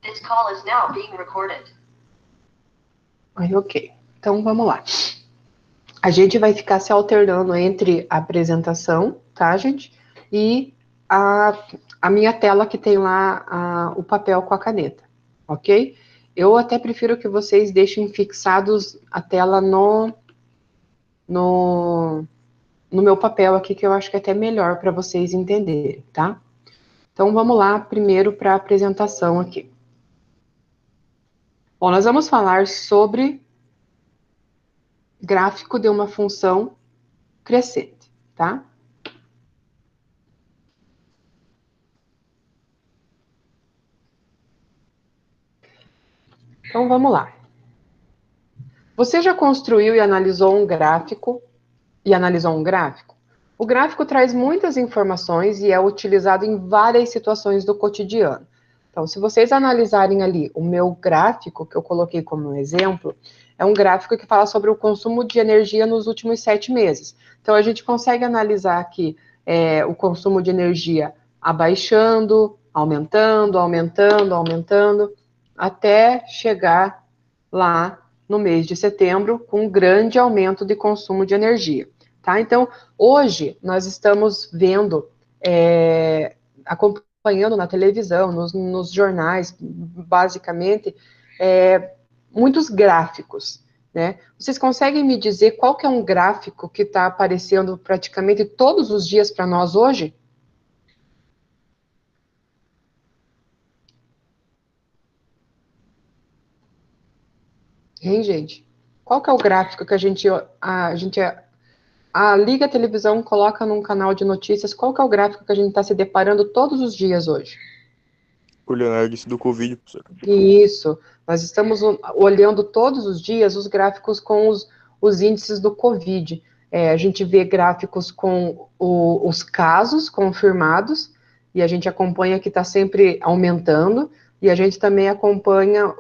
This call is now being recorded. Ok. Então, vamos lá. A gente vai ficar se alternando entre a apresentação, tá, gente? E a minha tela que tem lá o papel com a caneta, ok? Eu até prefiro que vocês deixem fixados a tela no meu papel aqui, que eu acho que é até melhor para vocês entenderem, tá? Então, vamos lá primeiro para a apresentação aqui. Bom, nós vamos falar sobre gráfico de uma função crescente, tá? Então, vamos lá. Você já construiu e analisou um gráfico? O gráfico traz muitas informações e é utilizado em várias situações do cotidiano. Então, se vocês analisarem ali o meu gráfico, que eu coloquei como exemplo, é um gráfico que fala sobre o consumo de energia nos últimos 7 meses. Então, a gente consegue analisar aqui o consumo de energia abaixando, aumentando, até chegar lá no mês de setembro, com um grande aumento de consumo de energia. Tá? Então, hoje, nós estamos vendo, acompanhando na televisão, nos jornais, basicamente, muitos gráficos. Né? Vocês conseguem me dizer qual que é um gráfico que está aparecendo praticamente todos os dias para nós hoje? Hein, gente? Qual que é o gráfico que a gente liga a televisão, coloca num canal de notícias, qual que é o gráfico que a gente está se deparando todos os dias hoje? O Leonardo disse do Covid, professor. Isso, nós estamos olhando todos os dias os gráficos com os índices do Covid. A gente vê gráficos com os casos confirmados, e a gente acompanha que está sempre aumentando, e a gente também acompanha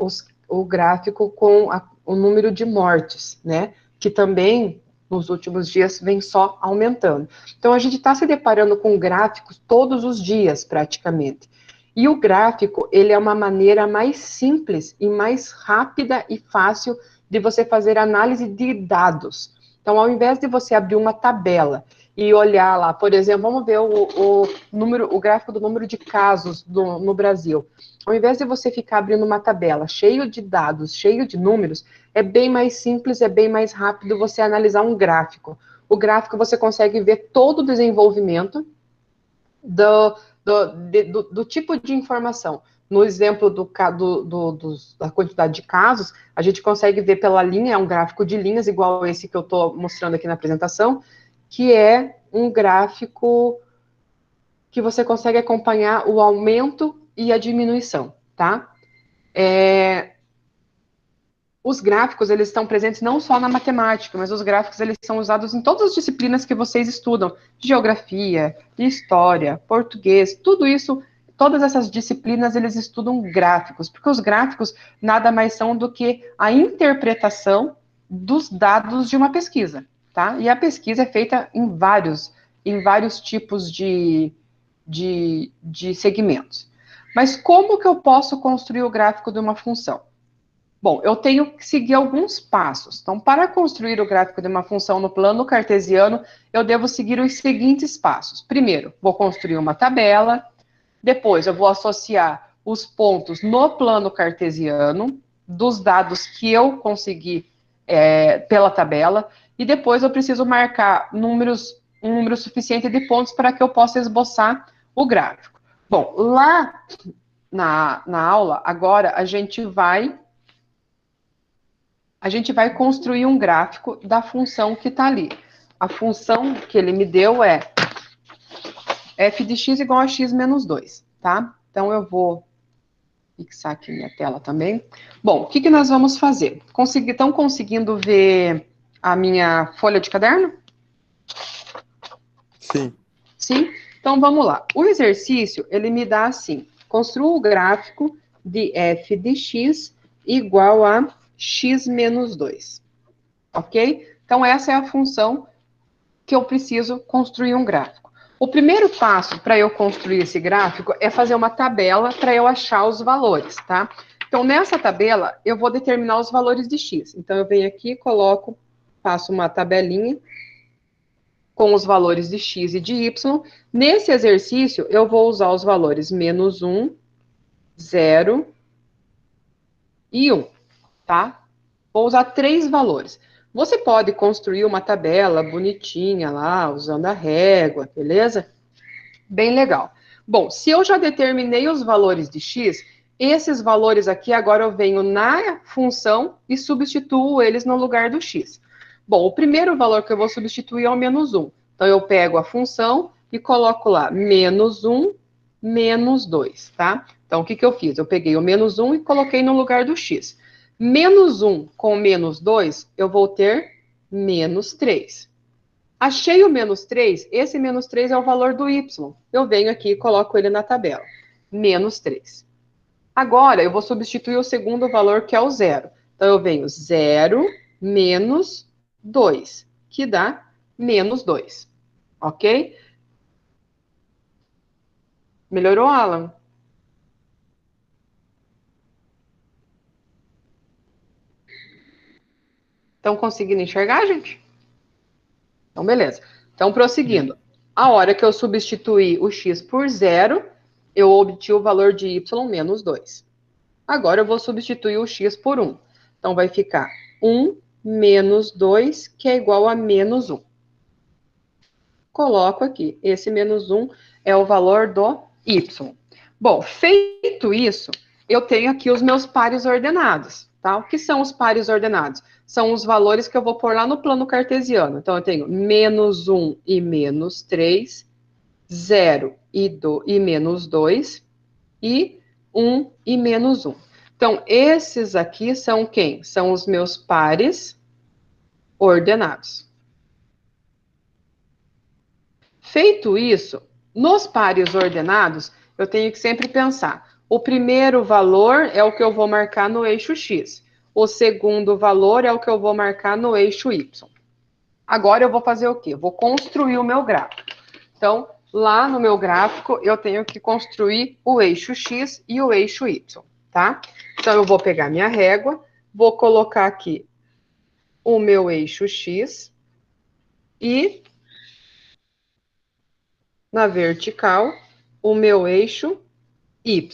o gráfico com o número de mortes, né? Que também, nos últimos dias, vem só aumentando. Então, a gente está se deparando com gráficos todos os dias, praticamente. E o gráfico, ele é uma maneira mais simples e mais rápida e fácil de você fazer análise de dados. Então, ao invés de você abrir uma tabela e olhar lá, por exemplo, vamos ver o gráfico do número de casos no Brasil. Ao invés de você ficar abrindo uma tabela cheio de dados, cheio de números, é bem mais simples, é bem mais rápido você analisar um gráfico. O gráfico você consegue ver todo o desenvolvimento do tipo de informação. No exemplo da quantidade de casos, a gente consegue ver pela linha, é um gráfico de linhas, igual esse que eu estou mostrando aqui na apresentação, que é um gráfico que você consegue acompanhar o aumento e a diminuição, tá? Os gráficos, eles estão presentes não só na matemática, mas os gráficos, eles são usados em todas as disciplinas que vocês estudam. Geografia, história, português, tudo isso, todas essas disciplinas, eles estudam gráficos, porque os gráficos nada mais são do que a interpretação dos dados de uma pesquisa, tá? E a pesquisa é feita em vários tipos de segmentos. Mas como que eu posso construir o gráfico de uma função? Bom, eu tenho que seguir alguns passos. Então, para construir o gráfico de uma função no plano cartesiano, eu devo seguir os seguintes passos. Primeiro, vou construir uma tabela. Depois, eu vou associar os pontos no plano cartesiano, dos dados que eu consegui pela tabela. E depois, eu preciso marcar um número suficiente de pontos para que eu possa esboçar o gráfico. Bom, lá na aula, agora, a gente vai construir um gráfico da função que está ali. A função que ele me deu é f de x igual a x menos 2, tá? Então, eu vou fixar aqui minha tela também. Bom, o que nós vamos fazer? Estão conseguindo ver a minha folha de caderno? Sim. Sim? Então, vamos lá. O exercício, ele me dá assim, construa o gráfico de f de x igual a x menos 2. Ok? Então, essa é a função que eu preciso construir um gráfico. O primeiro passo para eu construir esse gráfico é fazer uma tabela para eu achar os valores, tá? Então, nessa tabela, eu vou determinar os valores de x. Então, eu venho aqui, coloco, faço uma tabelinha com os valores de x e de y. Nesse exercício, eu vou usar os valores -1, 0 e 1, tá? Vou usar 3 valores. Você pode construir uma tabela bonitinha lá, usando a régua, beleza? Bem legal. Bom, se eu já determinei os valores de x, esses valores aqui, agora eu venho na função e substituo eles no lugar do x. Bom, o primeiro valor que eu vou substituir é o -1. Então, eu pego a função e coloco lá -1, -2, tá? Então, o que que eu fiz? Eu peguei o -1 e coloquei no lugar do x. -1 com -2, eu vou ter -3. Achei o -3, esse -3 é o valor do y. Eu venho aqui e coloco ele na tabela. -3. Agora, eu vou substituir o segundo valor, que é o 0. Então, eu venho 0 menos 2, que dá -2. Ok? Melhorou, Alan? Estão conseguindo enxergar, gente? Então, beleza. Então, prosseguindo. A hora que eu substituir o x por 0, eu obtive o valor de y -2. Agora, eu vou substituir o x por 1. Então, vai ficar 1 menos 2, que é igual a -1. Coloco aqui. Esse -1 é o valor do y. Bom, feito isso, eu tenho aqui os meus pares ordenados, tá? O que são os pares ordenados? São os valores que eu vou pôr lá no plano cartesiano. Então, eu tenho -1 e -3, 0 e -2, e 1 e -1. Então, esses aqui são quem? São os meus pares ordenados. Feito isso, nos pares ordenados, eu tenho que sempre pensar, o primeiro valor é o que eu vou marcar no eixo x, o segundo valor é o que eu vou marcar no eixo y. Agora eu vou fazer o quê? Vou construir o meu gráfico. Então, lá no meu gráfico, eu tenho que construir o eixo x e o eixo y, tá? Então, eu vou pegar minha régua, vou colocar aqui o meu eixo x e na vertical o meu eixo y,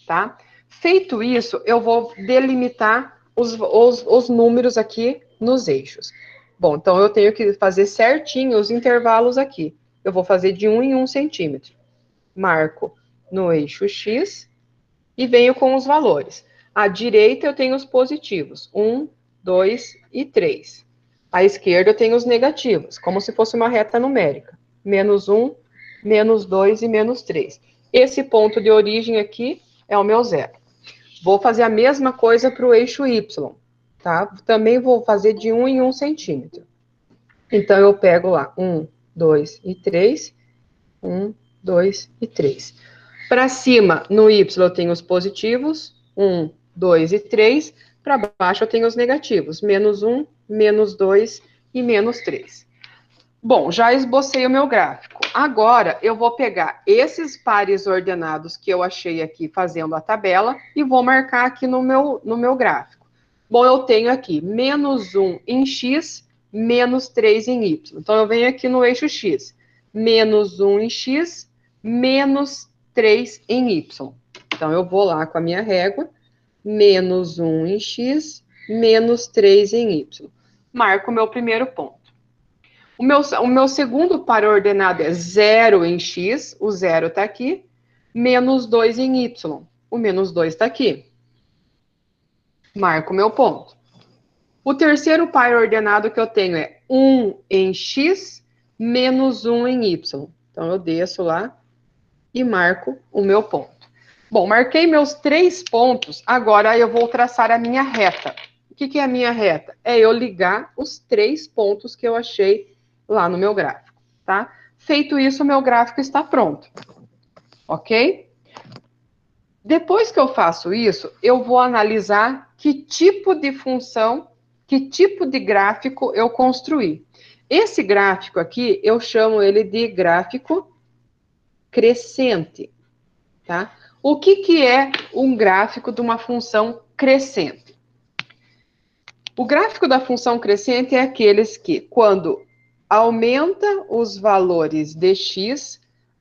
tá? Feito isso, eu vou delimitar os números aqui nos eixos. Bom, então eu tenho que fazer certinho os intervalos aqui. Eu vou fazer de 1 em 1 centímetro. Marco no eixo x e venho com os valores. À direita eu tenho os positivos, 1, 2 e 3. À esquerda eu tenho os negativos, como se fosse uma reta numérica. -1, -2 e -3. Esse ponto de origem aqui é o meu zero. Vou fazer a mesma coisa para o eixo y, tá? Também vou fazer de 1 em 1 centímetro. Então, eu pego lá 1, 2 e 3, 1, 2 e 3. Para cima, no y, eu tenho os positivos, 1, 2 e 3. Para baixo, eu tenho os negativos, -1, -2 e -3. Bom, já esbocei o meu gráfico. Agora, eu vou pegar esses pares ordenados que eu achei aqui fazendo a tabela e vou marcar aqui no meu gráfico. Bom, eu tenho aqui -1 em x, -3 em y. Então, eu venho aqui no eixo x. -1 em x, -3 em y. Então, eu vou lá com a minha régua. -1 em x, -3 em y. Marco o meu primeiro ponto. O meu segundo par ordenado é 0 em x, o 0 está aqui, -2 em y, o -2 está aqui. Marco o meu ponto. O terceiro par ordenado que eu tenho é 1 em x, -1 em y. Então, eu desço lá e marco o meu ponto. Bom, marquei meus 3 pontos, agora eu vou traçar a minha reta. O que é a minha reta? É eu ligar os 3 pontos que eu achei lá no meu gráfico, tá? Feito isso, o meu gráfico está pronto, ok? Depois que eu faço isso, eu vou analisar que tipo de função, que tipo de gráfico eu construí. Esse gráfico aqui, eu chamo ele de gráfico crescente, tá? O que é um gráfico de uma função crescente? O gráfico da função crescente é aqueles que, quando aumenta os valores de x,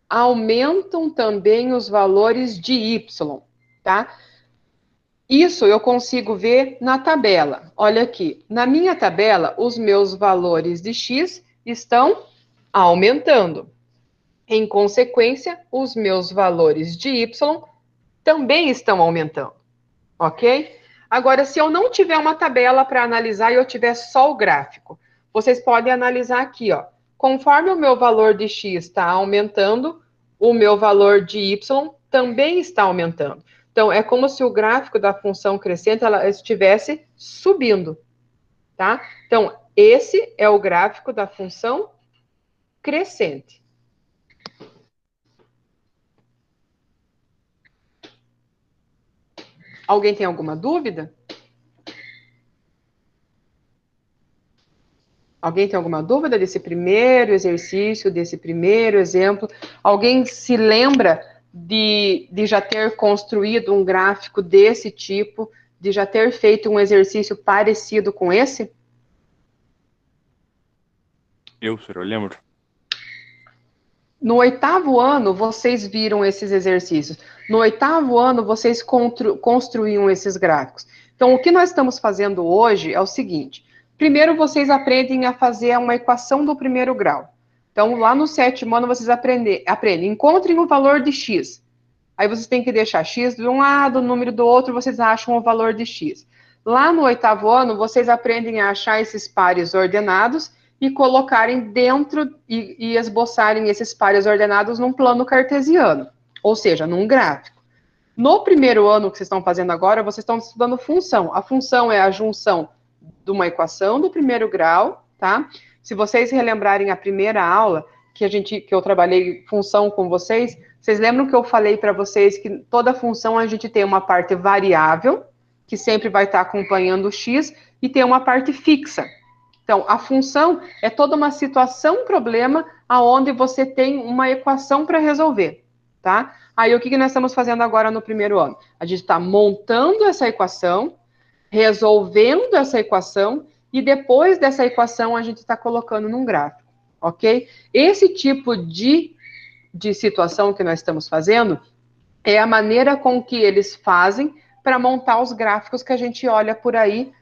aumentam também os valores de y, tá? Isso eu consigo ver na tabela. Olha aqui, na minha tabela, os meus valores de x estão aumentando. Em consequência, os meus valores de y também estão aumentando, ok? Agora, se eu não tiver uma tabela para analisar e eu tiver só o gráfico, vocês podem analisar aqui, ó. Conforme o meu valor de x está aumentando, o meu valor de y também está aumentando. Então, é como se o gráfico da função crescente ela estivesse subindo, tá? Então, esse é o gráfico da função crescente. Alguém tem alguma dúvida? Alguém tem alguma dúvida desse primeiro exercício, desse primeiro exemplo? Alguém se lembra de já ter construído um gráfico desse tipo, de já ter feito um exercício parecido com esse? Eu lembro. No oitavo ano, vocês viram esses exercícios. No oitavo ano, vocês construíam esses gráficos. Então, o que nós estamos fazendo hoje é o seguinte. Primeiro, vocês aprendem a fazer uma equação do primeiro grau. Então, lá no sétimo ano, vocês aprendem. Encontrem o valor de x. Aí vocês têm que deixar x de um lado, o número do outro, vocês acham o valor de x. Lá no oitavo ano, vocês aprendem a achar esses pares ordenados e colocarem dentro e esboçarem esses pares ordenados num plano cartesiano, ou seja, num gráfico. No primeiro ano que vocês estão fazendo agora, vocês estão estudando função. A função é a junção de uma equação do primeiro grau, tá? Se vocês relembrarem a primeira aula que eu trabalhei função com vocês, vocês lembram que eu falei para vocês que toda função a gente tem uma parte variável, que sempre vai estar acompanhando o x, e tem uma parte fixa. Então, a função é toda uma situação, problema, aonde você tem uma equação para resolver, tá? Aí, o que nós estamos fazendo agora no primeiro ano? A gente está montando essa equação, resolvendo essa equação, e depois dessa equação a gente está colocando num gráfico, ok? Esse tipo de situação que nós estamos fazendo é a maneira com que eles fazem para montar os gráficos que a gente olha por aí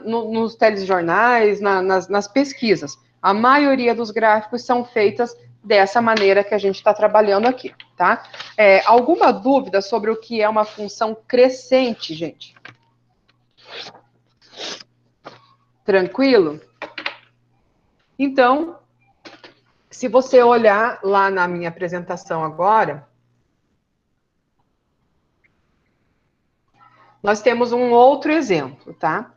nos telejornais, nas pesquisas. A maioria dos gráficos são feitas dessa maneira que a gente está trabalhando aqui, tá? Alguma dúvida sobre o que é uma função crescente, gente? Tranquilo? Então, se você olhar lá na minha apresentação agora, nós temos um outro exemplo, tá?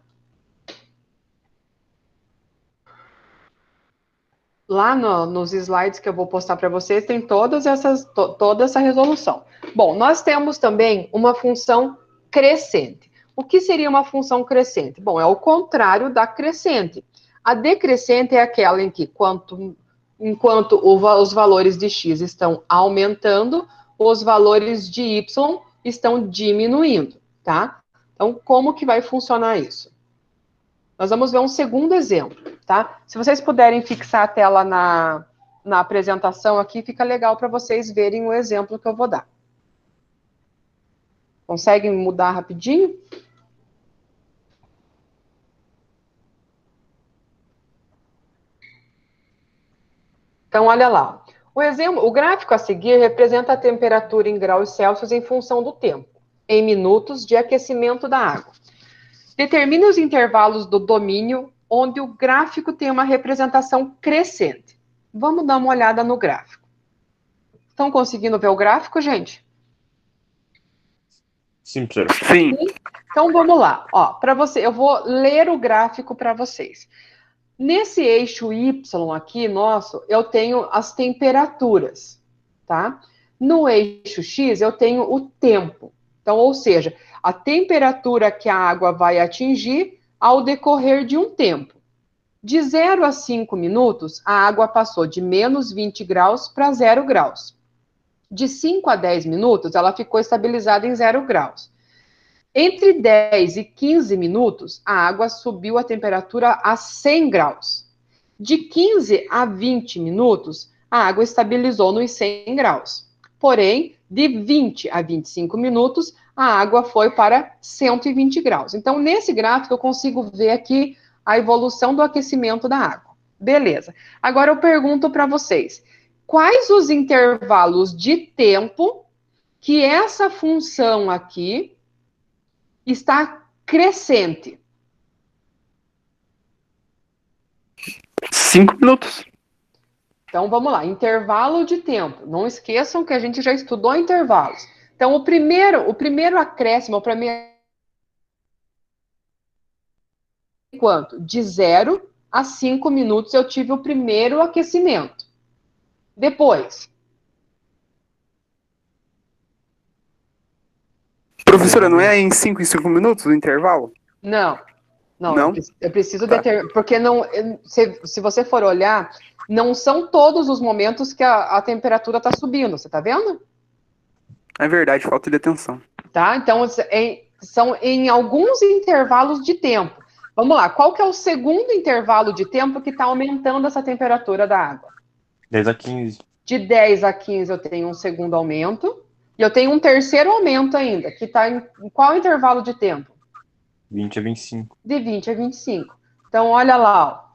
Lá nos slides que eu vou postar para vocês, tem toda essa resolução. Bom, nós temos também uma função crescente. O que seria uma função crescente? Bom, é o contrário da crescente. A decrescente é aquela em que, enquanto os valores de x estão aumentando, os valores de y estão diminuindo, tá? Então, como que vai funcionar isso? Nós vamos ver um segundo exemplo, tá? Se vocês puderem fixar a tela na apresentação aqui, fica legal para vocês verem o exemplo que eu vou dar. Conseguem mudar rapidinho? Então, olha lá. O gráfico a seguir representa a temperatura em graus Celsius em função do tempo, em minutos de aquecimento da água. Determine os intervalos do domínio onde o gráfico tem uma representação crescente. Vamos dar uma olhada no gráfico. Estão conseguindo ver o gráfico, gente? Sim, professora. Sim. Então, vamos lá. Ó, eu vou ler o gráfico para vocês. Nesse eixo Y aqui, nosso, eu tenho as temperaturas, tá? No eixo X, eu tenho o tempo. Então, ou seja, a temperatura que a água vai atingir ao decorrer de um tempo. De 0 a 5 minutos, a água passou de menos 20 graus para 0 graus. De 5 a 10 minutos, ela ficou estabilizada em 0 graus. Entre 10 e 15 minutos, a água subiu a temperatura a 100 graus. De 15 a 20 minutos, a água estabilizou nos 100 graus. Porém, de 20 a 25 minutos, a água foi para 120 graus. Então, nesse gráfico, eu consigo ver aqui a evolução do aquecimento da água. Beleza. Agora, eu pergunto para vocês, quais os intervalos de tempo que essa função aqui está crescente? 5 minutos. Então, vamos lá, intervalo de tempo. Não esqueçam que a gente já estudou intervalos. Então, o primeiro acréscimo, para mim, quanto? De 0 a 5 minutos eu tive o primeiro aquecimento. Depois. Professora, não é em 5 minutos o intervalo? Não. Não? Eu preciso Tá. determinar, porque não, se você for olhar, não são todos os momentos que a temperatura está subindo, você está vendo? É verdade, falta de atenção. Tá? Então, são em alguns intervalos de tempo. Vamos lá, qual que é o segundo intervalo de tempo que está aumentando essa temperatura da água? 10 a 15. De 10 a 15 eu tenho um segundo aumento, e eu tenho um terceiro aumento ainda, que está em qual intervalo de tempo? 20 a 25. De 20 a 25. Então, olha lá, ó.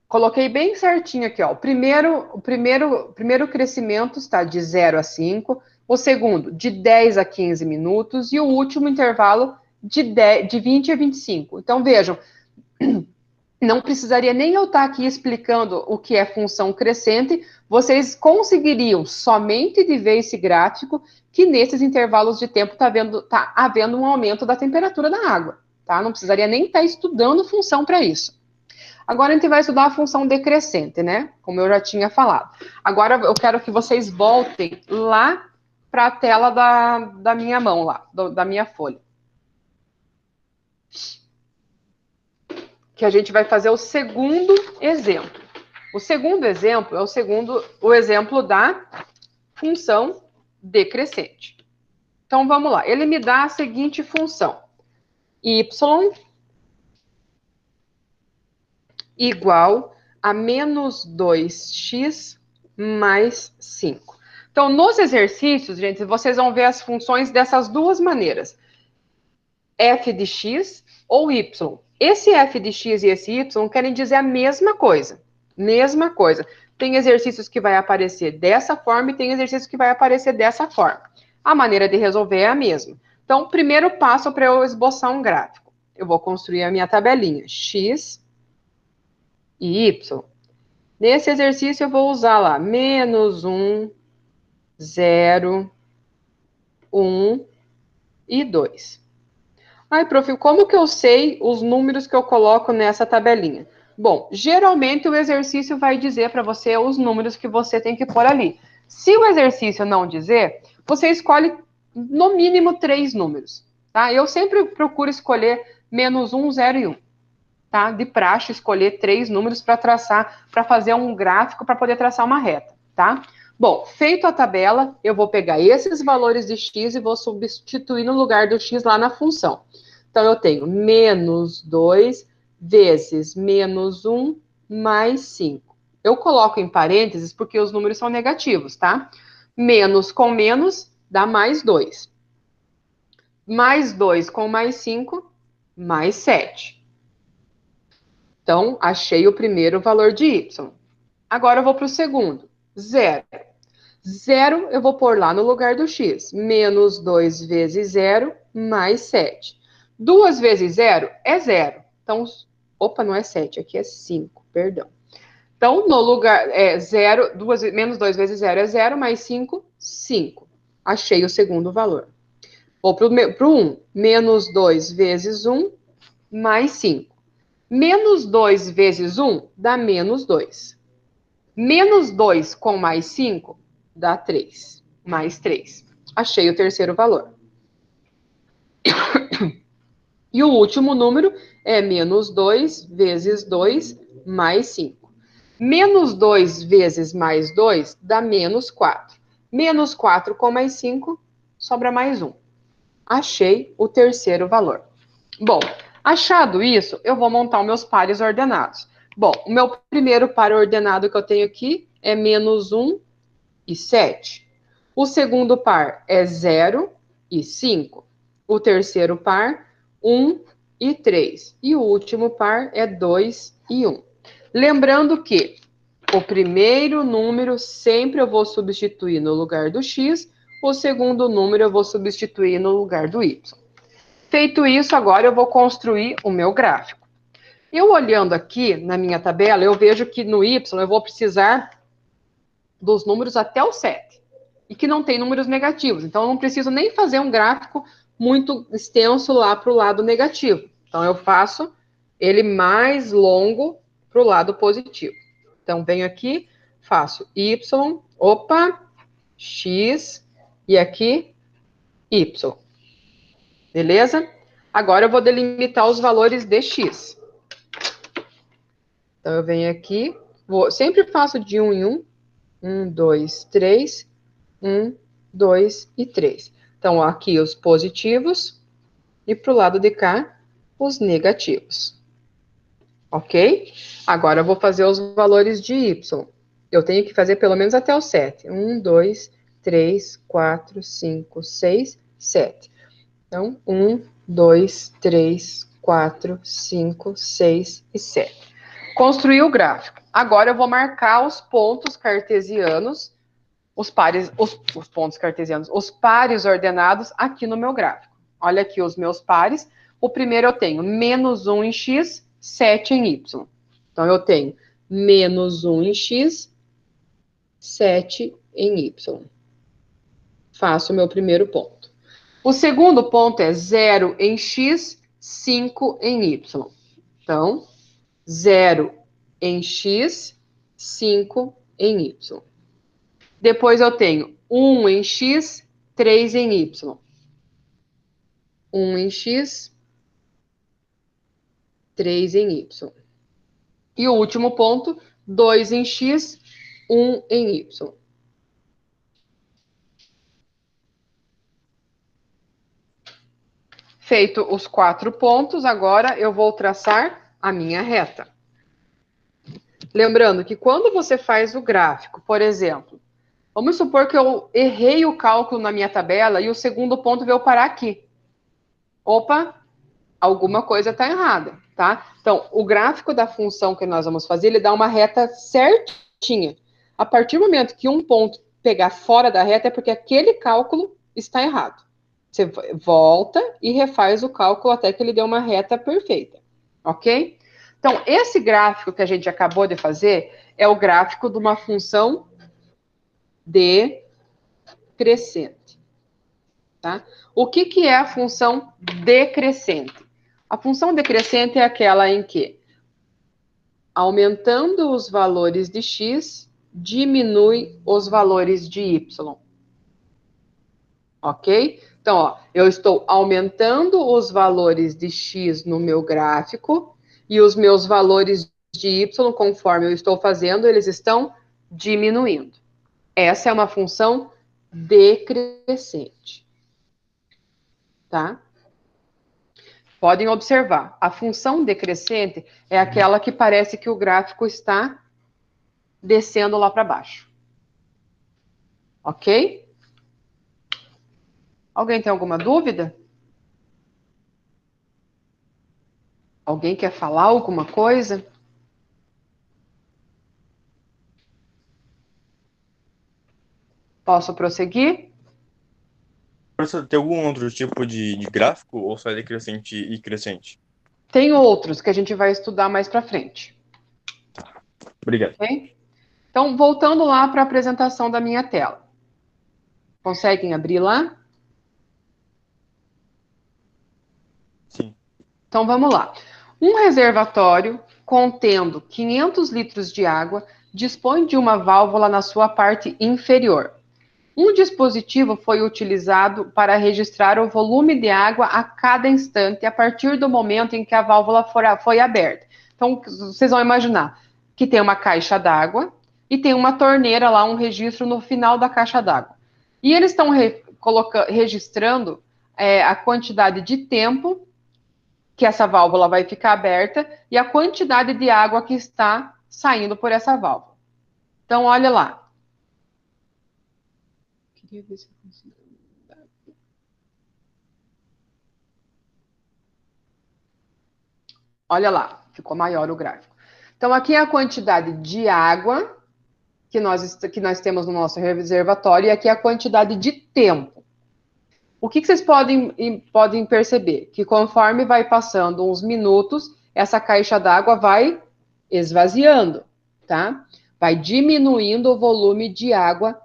Coloquei bem certinho aqui, ó. O primeiro crescimento está de 0 a 5, o segundo de 10 a 15 minutos e o último intervalo de 20 a 25. Então, vejam, não precisaria nem eu estar aqui explicando o que é função crescente, vocês conseguiriam, somente de ver esse gráfico, que nesses intervalos de tempo está havendo um aumento da temperatura da água, tá? Não precisaria nem estar estudando função para isso. Agora a gente vai estudar a função decrescente, né? Como eu já tinha falado. Agora eu quero que vocês voltem lá para a tela da minha mão, lá, da minha folha. Que a gente vai fazer o segundo exemplo. O segundo exemplo é o exemplo da função decrescente. Então, vamos lá. Ele me dá a seguinte função. Y igual a menos 2x mais 5. Então, nos exercícios, gente, vocês vão ver as funções dessas duas maneiras. F de x ou y. Esse f de x e esse y querem dizer a mesma coisa. Mesma coisa. Tem exercícios que vai aparecer dessa forma e tem exercícios que vai aparecer dessa forma. A maneira de resolver é a mesma. Então, primeiro passo para eu esboçar um gráfico. Eu vou construir a minha tabelinha. X e y. Nesse exercício eu vou usar lá menos 1, 0, 1 e 2. Ai, prof, como que eu sei os números que eu coloco nessa tabelinha? Bom, geralmente o exercício vai dizer para você os números que você tem que pôr ali. Se o exercício não dizer, você escolhe no mínimo 3 números, tá? Eu sempre procuro escolher menos 1, 0 e 1, tá? De praxe, escolher 3 números para fazer um gráfico para poder traçar uma reta, tá? Bom, feito a tabela, eu vou pegar esses valores de x e vou substituir no lugar do x lá na função. Então, eu tenho menos 2 vezes menos 1 mais 5. Eu coloco em parênteses porque os números são negativos, tá? Menos com menos dá mais 2. Mais 2 com mais 5, mais 7. Então, achei o primeiro valor de y. Agora eu vou para o segundo. 0. 0 eu vou pôr lá no lugar do x. Menos 2 vezes 0, mais 7. 2 vezes 0 é 0. Então, opa, não é 7, aqui é 5, perdão. Então, no lugar, menos 2 vezes 0 é 0, mais 5, 5. Achei o segundo valor. Vou para o 1. Menos 2 vezes 1, mais 5. Menos 2 vezes 1 dá menos 2. Menos 2 com mais 5 dá 3. Mais 3. Achei o terceiro valor. E o último número é menos 2 vezes 2 mais 5. Menos 2 vezes mais 2 dá menos 4. Menos 4 com mais 5, sobra mais 1. Achei o terceiro valor. Bom, achado isso, eu vou montar os meus pares ordenados. Bom, o meu primeiro par ordenado que eu tenho aqui é menos 1 e 7. O segundo par é 0 e 5. O terceiro par, 1 e 3. E o último par é 2 e 1. Lembrando que o primeiro número sempre eu vou substituir no lugar do x, o segundo número eu vou substituir no lugar do y. Feito isso, agora eu vou construir o meu gráfico. Eu olhando aqui na minha tabela, eu vejo que no y eu vou precisar dos números até o 7. E que não tem números negativos. Então, eu não preciso nem fazer um gráfico muito extenso lá para o lado negativo. Então, eu faço ele mais longo para o lado positivo. Então, venho aqui, faço y, x, e aqui, y. Beleza? Agora, eu vou delimitar os valores de x. Então, eu venho aqui, sempre faço de 1 em 1. 1, 2, 3, 1, 2 e 3. Então, aqui os positivos e para o lado de cá, os negativos. Ok? Agora, eu vou fazer os valores de y. Eu tenho que fazer pelo menos até o 7. 1, 2, 3, 4, 5, 6, 7. Então, 1, 2, 3, 4, 5, 6 e 7. Construí o gráfico. Agora, eu vou marcar os pontos cartesianos, os pares ordenados aqui no meu gráfico. Olha aqui os meus pares. O primeiro eu tenho menos 1 em x, 7 em y. Então, eu tenho menos 1 em x, 7 em y. Faço o meu primeiro ponto. O segundo ponto é 0 em x, 5 em y. Então, 0 em x, 5 em y. Depois eu tenho 1 em x, 3 em y. 1 em x, 3 em y. E o último ponto, 2 em x, 1 em y. Feito os 4 pontos, agora eu vou traçar a minha reta. Lembrando que quando você faz o gráfico, por exemplo, vamos supor que eu errei o cálculo na minha tabela e o segundo ponto veio parar aqui. Opa, alguma coisa está errada, tá? Então, o gráfico da função que nós vamos fazer, ele dá uma reta certinha. A partir do momento que um ponto pegar fora da reta, é porque aquele cálculo está errado. Você volta e refaz o cálculo até que ele dê uma reta perfeita, ok? Então, esse gráfico que a gente acabou de fazer é o gráfico de uma função decrescente, tá? O que é a função decrescente? A função decrescente é aquela em que, aumentando os valores de x, diminui os valores de y. Ok? Então, ó, eu estou aumentando os valores de x no meu gráfico e os meus valores de y, conforme eu estou fazendo, eles estão diminuindo. Essa é uma função decrescente. Tá? Podem observar, a função decrescente é aquela que parece que o gráfico está descendo lá para baixo. Ok? Alguém tem alguma dúvida? Alguém quer falar alguma coisa? Posso prosseguir? Professor, tem algum outro tipo de gráfico ou só é decrescente e crescente? Tem outros que a gente vai estudar mais para frente. Obrigado. Ok? Então, voltando lá para a apresentação da minha tela. Conseguem abrir lá? Sim. Então, vamos lá. Um reservatório contendo 500 litros de água dispõe de uma válvula na sua parte inferior. Um dispositivo foi utilizado para registrar o volume de água a cada instante, a partir do momento em que a válvula foi aberta. Então, vocês vão imaginar que tem uma caixa d'água e tem uma torneira lá, um registro no final da caixa d'água. E eles estão registrando a quantidade de tempo que essa válvula vai ficar aberta e a quantidade de água que está saindo por essa válvula. Então, olha lá. Queria ver se eu consigo. Olha lá, ficou maior o gráfico. Então, aqui é a quantidade de água que nós temos no nosso reservatório e aqui é a quantidade de tempo. O que vocês podem perceber? Que conforme vai passando uns minutos, essa caixa d'água vai esvaziando, tá? Vai diminuindo o volume de água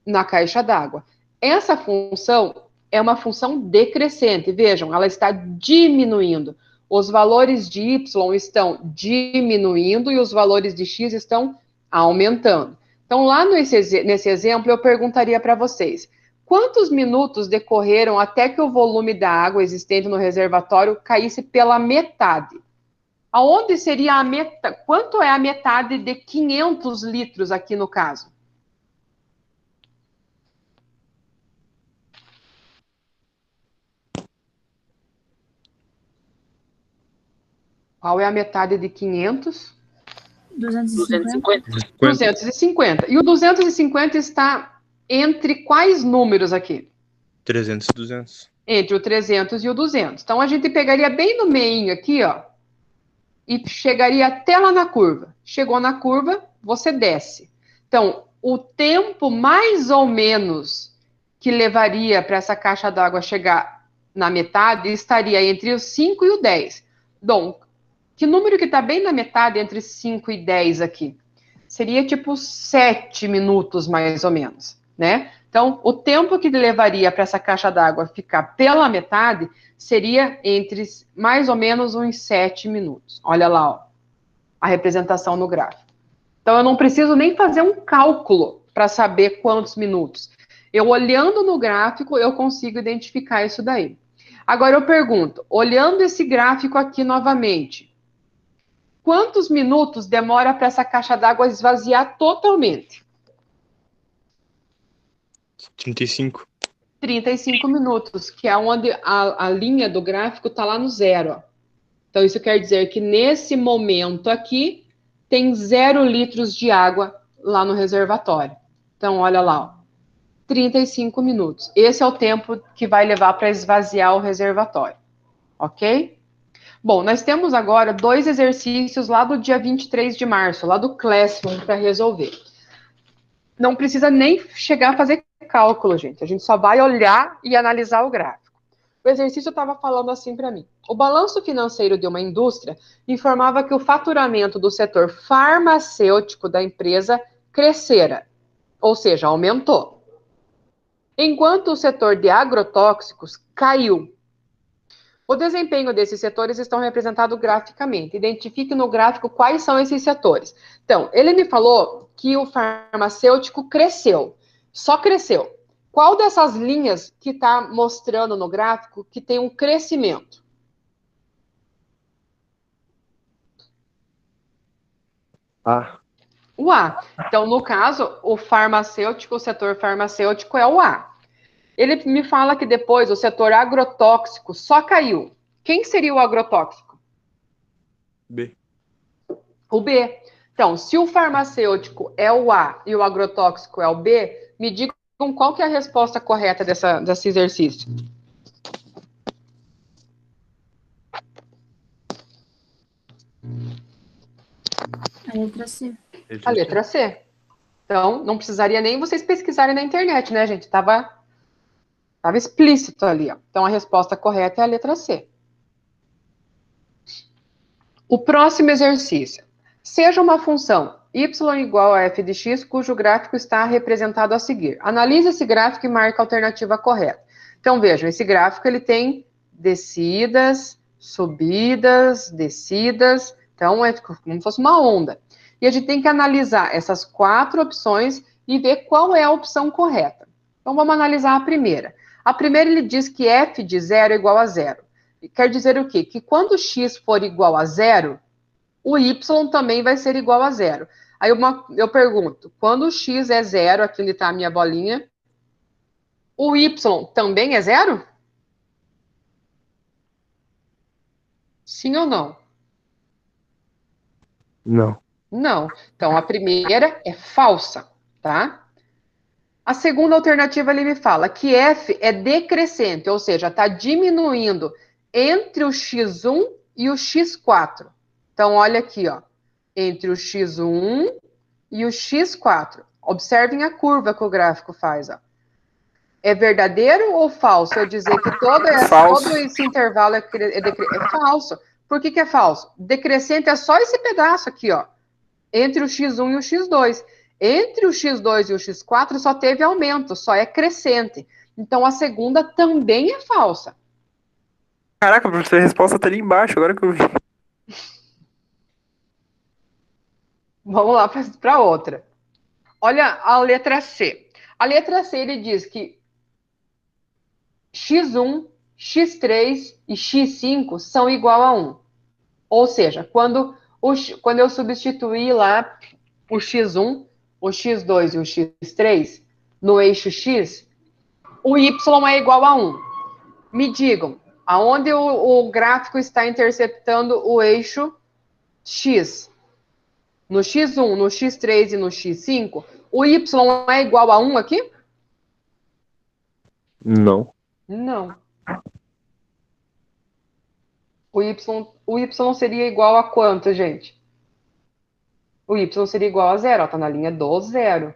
na caixa d'água. Essa função é uma função decrescente. Vejam, ela está diminuindo. Os valores de Y estão diminuindo e os valores de X estão aumentando. Então, lá nesse exemplo, eu perguntaria para vocês, quantos minutos decorreram até que o volume da água existente no reservatório caísse pela metade? Aonde seria a metade? Quanto é a metade de 500 litros aqui no caso? Qual é a metade de 500? 250. 250. E o 250 está entre quais números aqui? 300 e 200. Entre o 300 e o 200. Então, a gente pegaria bem no meinho aqui, ó, e chegaria até lá na curva. Chegou na curva, você desce. Então, o tempo mais ou menos que levaria para essa caixa d'água chegar na metade estaria entre os 5 e o 10. Bom, que número que está bem na metade entre 5 e 10 aqui? Seria tipo 7 minutos, mais ou menos, né? Então, o tempo que levaria para essa caixa d'água ficar pela metade seria entre mais ou menos uns 7 minutos. Olha lá, ó, a representação no gráfico. Então, eu não preciso nem fazer um cálculo para saber quantos minutos. Eu olhando no gráfico, eu consigo identificar isso daí. Agora, eu pergunto, olhando esse gráfico aqui novamente, quantos minutos demora para essa caixa d'água esvaziar totalmente? 35. 35 minutos, que é onde a linha do gráfico está lá no zero. Ó. Então, isso quer dizer que nesse momento aqui, tem 0 litros de água lá no reservatório. Então, olha lá, ó, 35 minutos. Esse é o tempo que vai levar para esvaziar o reservatório. Ok? Bom, nós temos agora 2 exercícios lá do dia 23 de março, lá do Classroom, para resolver. Não precisa nem chegar a fazer cálculo, gente. A gente só vai olhar e analisar o gráfico. O exercício estava falando assim para mim. O balanço financeiro de uma indústria informava que o faturamento do setor farmacêutico da empresa crescera, ou seja, aumentou. Enquanto o setor de agrotóxicos caiu. O desempenho desses setores estão representados graficamente. Identifique no gráfico quais são esses setores. Então, ele me falou que o farmacêutico cresceu, só cresceu. Qual dessas linhas que está mostrando no gráfico que tem um crescimento? Ah, O A. Então, no caso, o farmacêutico, o setor farmacêutico é o A. Ele me fala que depois o setor agrotóxico só caiu. Quem seria o agrotóxico? B. O B. Então, se o farmacêutico é o A e o agrotóxico é o B, me digam qual que é a resposta correta desse exercício. A letra C. A letra C. Então, não precisaria nem vocês pesquisarem na internet, né, gente? Tava explícito ali, ó. Então, a resposta correta é a letra C. O próximo exercício. Seja uma função y igual a f de x, cujo gráfico está representado a seguir. Analise esse gráfico e marque a alternativa correta. Então, vejam, esse gráfico ele tem descidas, subidas, descidas. Então, é como se fosse uma onda. E a gente tem que analisar essas 4 opções e ver qual é a opção correta. Então, vamos analisar a primeira. A primeira, ele diz que f de 0 é igual a 0. Quer dizer o quê? Que quando x for igual a 0, o y também vai ser igual a 0. Aí eu pergunto, quando o x é 0, aqui onde está a minha bolinha, O y também é zero? Sim ou não? Não. Não. Então, a primeira é falsa, tá? A segunda alternativa, ele me fala que f é decrescente, ou seja, está diminuindo entre o x1 e o x4. Então, olha aqui, ó, entre o x1 e o x4. Observem a curva que o gráfico faz, ó. É verdadeiro ou falso eu dizer que todo esse intervalo é falso? Por que é falso? Decrescente é só esse pedaço aqui, ó, entre o x1 e o x2. Entre o x2 e o x4 só teve aumento, só é crescente. Então, a segunda também é falsa. Caraca, professor, a resposta tá ali embaixo, agora que eu vi. Vamos lá para outra. Olha a letra C. A letra C, ele diz que x1, x3 e x5 são igual a 1. Ou seja, quando eu substituir lá o x1, o x2 e o x3 no eixo x, o y é igual a 1. Me digam, aonde o gráfico está interceptando o eixo x? No x1, no x3 e no x5, o y é igual a 1 aqui? Não. Não. O y seria igual a quanto, gente? O y seria igual a zero, está na linha do zero.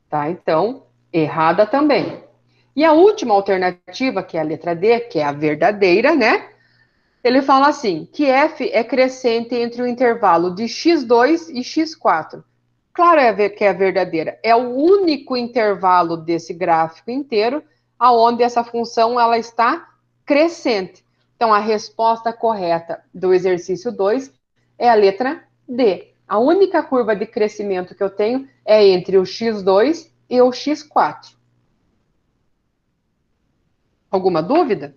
Tá? Então, errada também. E a última alternativa, que é a letra D, que é a verdadeira, né? Ele fala assim, que f é crescente entre o intervalo de x2 e x4. Claro que é a verdadeira. É o único intervalo desse gráfico inteiro aonde essa função ela está crescente. Então, a resposta correta do exercício 2 é a letra D. A única curva de crescimento que eu tenho é entre o x2 e o x4. Alguma dúvida?